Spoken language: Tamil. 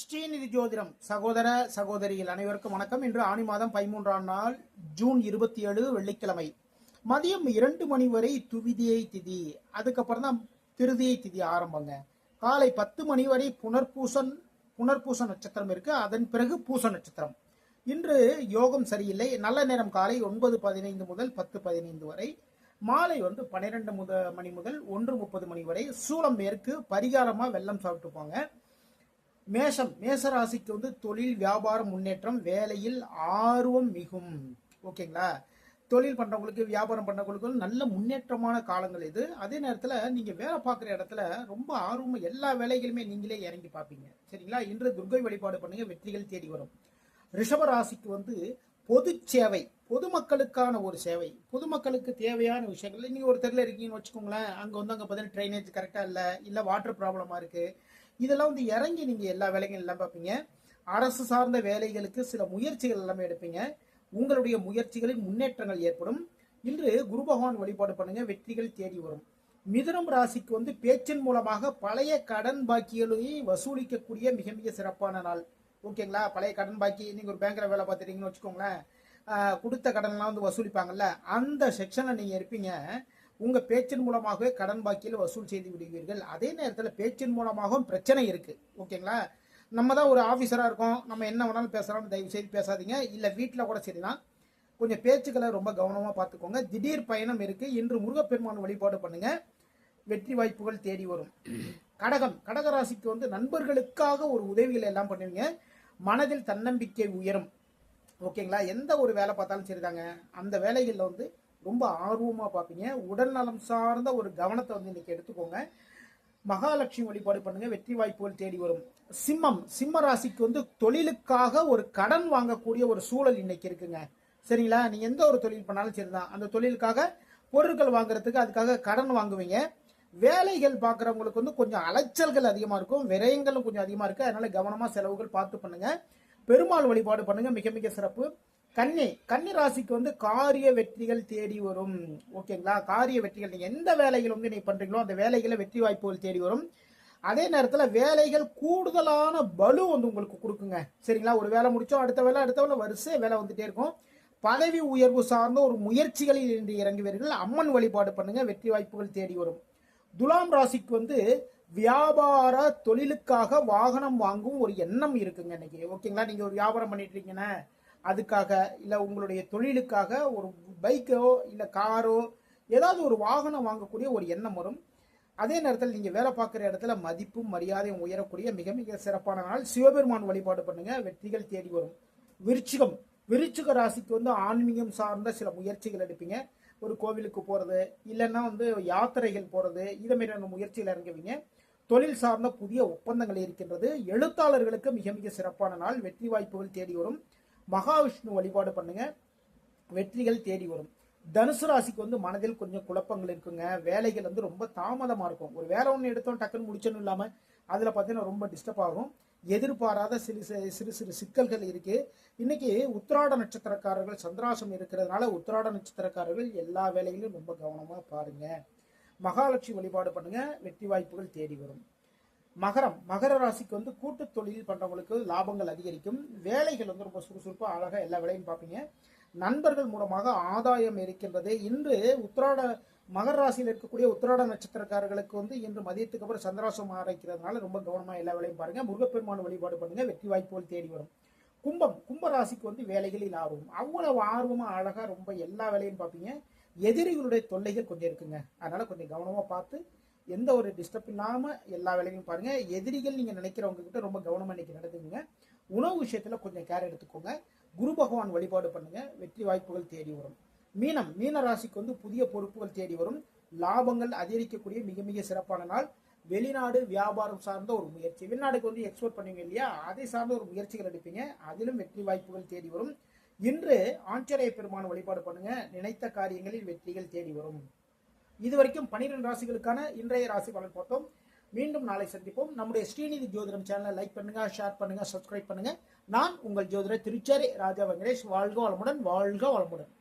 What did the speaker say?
ஸ்ரீநிதி ஜோதிடம் சகோதர சகோதரிகள் அனைவருக்கும் வணக்கம். இன்று ஆணி மாதம் 13ஆம் நாள் ஜூன் 27 வெள்ளிக்கிழமை மதியம் 2 மணி வரை துவிதியை திதி, அதுக்கப்புறம் தான் திருதியை திதி ஆரம்பங்க. காலை 10 மணி வரை புனர்பூச நட்சத்திரம் இருக்கு, அதன் பிறகு பூச நட்சத்திரம். இன்று யோகம் சரியில்லை. நல்ல நேரம் காலை 9:15 முதல் 10:15 வரை, மாலை 12 மணி முதல் 1:30 மணி வரை. சூலம் மேற்கு, பரிகாரமா வெள்ளம் சாப்பிட்டு போங்க. மேச ராசிக்கு தொழில் வியாபாரம் முன்னேற்றம், வேலையில் ஆர்வம் மிகும். ஓகேங்களா? தொழில் பண்றவங்களுக்கு, வியாபாரம் பண்றவங்களுக்கு நல்ல முன்னேற்றமான காலங்கள் இது. அதே நேரத்தில் நீங்க வேலை பார்க்குற இடத்துல ரொம்ப ஆர்வமா எல்லா வேலைகளுமே நீங்களே இறங்கி பார்ப்பீங்க. சரிங்களா? இன்று துர்க்கை வழிபாடு பண்ணுங்க, வெற்றிகள் தேடி வரும். ரிஷப ராசிக்கு பொது சேவை, பொதுமக்களுக்கான ஒரு சேவை, பொதுமக்களுக்கு தேவையான விஷயங்கள். நீங்க ஒரு தெருல இருக்கீங்கன்னு வச்சுக்கோங்களேன், அங்க அங்க பார்த்தீங்கன்னா ட்ரைனேஜ் கரெக்டா இல்ல வாட்டர் ப்ராப்ளமா இருக்கு, இதெல்லாம் இறங்கி நீங்க எல்லா வேலைகளும் எல்லாம் பார்ப்பீங்க. அரசு சார்ந்த வேலைகளுக்கு சில முயற்சிகள் எல்லாமே எடுப்பீங்க. உங்களுடைய முயற்சிகளில் முன்னேற்றங்கள் ஏற்படும். இன்று குரு பகவான் வழிபாடு பண்ணுங்க, வெற்றிகள் தேடி வரும். மிதுனம் ராசிக்கு பேச்சின் மூலமாக பழைய கடன் பாக்கிகளை வசூலிக்கக்கூடிய மிக மிக சிறப்பான நாள். ஓகேங்களா? பழைய கடன் பாக்கி, நீங்க ஒரு பேங்க்ல வேலை பார்த்துட்டீங்கன்னு வச்சுக்கோங்களேன், கொடுத்த கடன்லாம் வசூலிப்பாங்கல்ல, அந்த செக்ஷன்ல நீங்க இருப்பீங்க. உங்க பேச்சின் மூலமாகவே கடன் பாக்கியில் வசூல் செய்து விடுவீர்கள். அதே நேரத்தில் பேச்சின் மூலமாகவும் பிரச்சனை இருக்கு. ஓகேங்களா? நம்ம தான் ஒரு ஆபீசரா இருக்கோம், நம்ம என்ன வேணாலும் பேசலாம், தயவு செய்து பேசாதீங்க. இல்ல வீட்டில் கூட சரிதான், கொஞ்சம் பேச்சுக்களை ரொம்ப கவனமா பார்த்துக்கோங்க. திடீர் பயணம் இருக்கு. இன்று முருகப்பெருமான் வழிபாடு பண்ணுங்க, வெற்றி வாய்ப்புகள் தேடி வரும். கடகராசிக்கு நண்பர்களுக்காக ஒரு உதவிகளை எல்லாம் பண்ணுவீங்க. மனதில் தன்னம்பிக்கை உயரும். ஓகேங்களா? எந்த ஒரு வேலை பார்த்தாலும் சரிதாங்க, அந்த வேலைகளில் ரொம்ப ஆர்வமா பார்ப்பீங்க. உடல் நலம் சார்ந்த ஒரு கவனத்தை இன்னைக்கு எடுத்துக்கோங்க. மகாலட்சுமி வழிபாடு பண்ணுங்க, வெற்றி வாய்ப்புகள் தேடி வரும். சிம்ம ராசிக்கு தொழிலுக்காக ஒரு கடன் வாங்கக்கூடிய ஒரு சூழல் இன்னைக்கு இருக்குங்க. சரிங்களா? நீங்க எந்த ஒரு தொழில் பண்ணாலும் சரிதான், அந்த தொழிலுக்காக பொருட்கள் வாங்குறதுக்கு அதுக்காக கடன் வாங்குவீங்க. வேலைகள் பார்க்குறவங்களுக்கு கொஞ்சம் அலைச்சல்கள் அதிகமா இருக்கும், விரயங்களும் கொஞ்சம் அதிகமா இருக்கு. அதனால கவனமா செலவுகள் பார்த்து பண்ணுங்க. பெருமாள் வழிபாடு பண்ணுங்க, மிக மிக சிறப்பு. கன்னி ராசிக்கு காரிய வெற்றிகள் தேடி வரும். ஓகேங்களா? காரிய வெற்றிகள், நீங்க எந்த வேலைகள் நீங்க பண்றீங்களோ அந்த வேலைகளை வெற்றி வாய்ப்புகள் தேடி வரும். அதே நேரத்தில் வேலைகள் கூடுதலான பலு உங்களுக்கு கொடுக்குங்க. சரிங்களா? ஒரு வேலை முடிச்சோம், அடுத்த வேலை வரிசை வேலை வந்துட்டே இருக்கும். பதவி உயர்வு சார்ந்த ஒரு முயற்சிகளில் இன்று இறங்குவீர்கள். அம்மன் வழிபாடு பண்ணுங்க, வெற்றி வாய்ப்புகள் தேடி வரும். துலாம் ராசிக்கு வியாபார தொழிலுக்காக வாகனம் வாங்கும் ஒரு எண்ணம் இருக்குங்க இன்னைக்கு. ஓகேங்களா? நீங்க ஒரு வியாபாரம் பண்ணிட்டு இருக்கீங்கன்னா அதுக்காக, இல்ல உங்களுடைய தொழிலுக்காக ஒரு பைக்கோ இல்ல காரோ ஏதாவது ஒரு வாகனம் வாங்கக்கூடிய ஒரு எண்ணம் வரும். அதே நேரத்தில் நீங்க வேலை பார்க்குற இடத்துல மதிப்பும் மரியாதையும் உயரக்கூடிய மிக மிக சிறப்பான நாள். சிவபெருமான் வழிபாடு பண்ணுங்க, வெற்றிகள் தேடி வரும். விருச்சிக ராசிக்கு ஆன்மீகம் சார்ந்த சில முயற்சிகள் எடுப்பீங்க. ஒரு கோவிலுக்கு போறது, இல்லைன்னா யாத்திரைகள் போறது, இதை மாதிரியான முயற்சிகள் இறங்குவீங்க. தொழில் சார்ந்த புதிய ஒப்பந்தங்கள் இருக்கின்றது. எழுத்தாளர்களுக்கு மிக மிக சிறப்பான நாள், வெற்றி வாய்ப்புகள் தேடி வரும். மகாவிஷ்ணு வழிபாடு பண்ணுங்க, வெற்றிகள் தேடி வரும். தனுசு ராசிக்கு மனதில் கொஞ்சம் குழப்பங்கள் இருக்குங்க. வேலைகள் ரொம்ப தாமதமா இருக்கும். ஒரு வேலை ஒன்று எடுத்தோம் டக்குன்னு முடிச்சோன்னு இல்லாம அதுல பார்த்தீங்கன்னா ரொம்ப டிஸ்டர்ப் ஆகும். எதிர்பாராத சிறு சிறு சிக்கல்கள் இருக்கு. இன்னைக்கு உத்திராட நட்சத்திரக்காரர்கள் சந்திராசம் இருக்கிறதுனால உத்திராட நட்சத்திரக்காரர்கள் எல்லா வேலைகளிலும் ரொம்ப கவனமா பாருங்க. மகாலட்சுமி வழிபாடு பண்ணுங்க, வெற்றி வாய்ப்புகள் தேடி வரும். மகர ராசிக்கு கூட்டு தொழில் பண்றவங்களுக்கு லாபங்கள் அதிகரிக்கும். வேலைகள் ரொம்ப சுறுசுறுப்பா அழகா எல்லா வேலையும் பார்ப்பீங்க. நண்பர்கள் மூலமாக ஆதாயம் இருக்கின்றது. இன்று மகர ராசியில் இருக்கக்கூடிய உத்திராட நட்சத்திரக்காரர்களுக்கு இன்று மதியத்துக்கு அப்புறம் சந்திராசம் ஆரம்பிக்கிறதுனால ரொம்ப கவனமா எல்லா வேலையும் பாருங்க. முருகப்பெருமான் வழிபாடு பண்ணுங்க, வெற்றி வாய்ப்புகள் தேடி வரும். கும்ப ராசிக்கு வேலைகளில் ஆர்வம், அவ்வளவு ஆர்வமா அழகா ரொம்ப எல்லா வேலையும் பார்ப்பீங்க. எதிரிகளுடைய தொல்லைகள் கொஞ்சம் இருக்குங்க, அதனால கொஞ்சம் கவனமா பார்த்து எந்த ஒரு டிஸ்டர்ப் இல்லாம எல்லா வேலையும் பாருங்க. எதிரிகள் நீங்க நினைக்கிறவங்க கிட்ட ரொம்ப கவனமா இன்னைக்கு நடந்துங்க. உணவு விஷயத்துல கொஞ்சம் கேர் எடுத்துக்கோங்க. குரு பகவான் வழிபாடு பண்ணுங்க, வெற்றி வாய்ப்புகள் தேடி வரும். மீன ராசிக்கு புதிய பொறுப்புகள் தேடி வரும். லாபங்கள் அதிகரிக்கக்கூடிய மிக மிக சிறப்பான நாள். வெளிநாடு வியாபாரம் சார்ந்த ஒரு முயற்சி, வெளிநாடுக்கு எக்ஸ்போர்ட் பண்ணுவீங்க இல்லையா, அதை சார்ந்த ஒரு முயற்சிகள் எடுப்பீங்க, அதிலும் வெற்றி வாய்ப்புகள் தேடி வரும். இன்று ஆஞ்சநேய பெருமான் வழிபாடு பண்ணுங்க, நினைத்த காரியங்களில் வெற்றிகள் தேடி வரும். இதுவரைக்கும் 12 ராசிகளுக்கான இன்றைய ராசி பலன் பார்த்தோம். மீண்டும் நாளை சந்திப்போம். நம்முடைய ஸ்ரீநிதி ஜோதிடம் சேனலை லைக் பண்ணுங்க, ஷேர் பண்ணுங்க, சப்ஸ்கிரைப் பண்ணுங்க. நான் உங்கள் ஜோதிடர் திருச்சேரி ராஜா வெங்கடேஷ். வாழ்க வளமுடன், வாழ்க வளமுடன்.